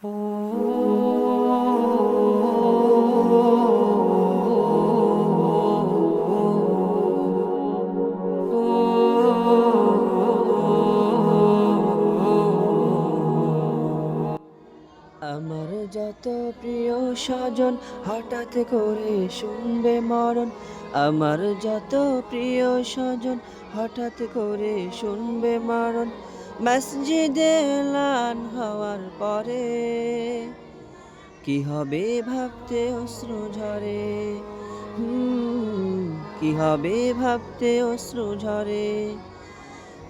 আমার যত প্রিয় স্বজন হঠাৎ করে শুনবে মরণ। আমার যত প্রিয় স্বজন হঠাৎ করে শুনবে মরণ। মসজিদে এলান হওয়ার পরে কি হবে ভাবতে অশ্রু ঝরে। হুম, কি হবে ভাবতে অশ্রু ঝরে।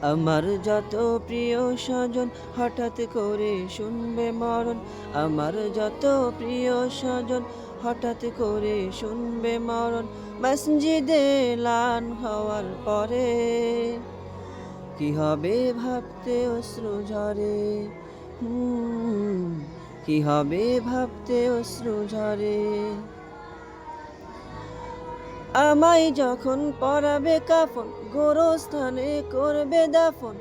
আমার যত প্রিয় স্বজন হঠাৎ করে শুনবে মরণ। আমার যত প্রিয় স্বজন হঠাৎ করে শুনবে মরণ। মসজিদে এলান হওয়ার পরে কি হবে ভাবতে অশ্রু ঝরে। হুম, কি হবে ভাবতে অশ্রু ঝরে। আমায় যখন পরাবে কাফন, গোরস্থানে করবে দাফন।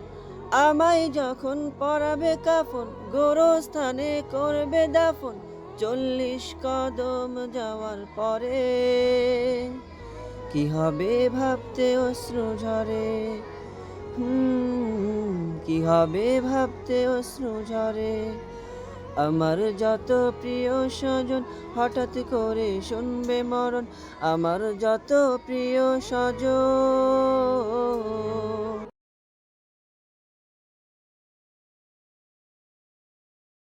আমায় যখন পরাবে কাফন, গোরস্থানে করবে দাফন। 40 কদম যাওয়ার পরে কি হবে ভাবতে অশ্রু ঝরে। কি হবে ভাবতে অশ্রু ঝরে। আমার যত প্রিয় স্বজন হঠাৎ করে শুনবে মরণ। আমার যত প্রিয় স্বজন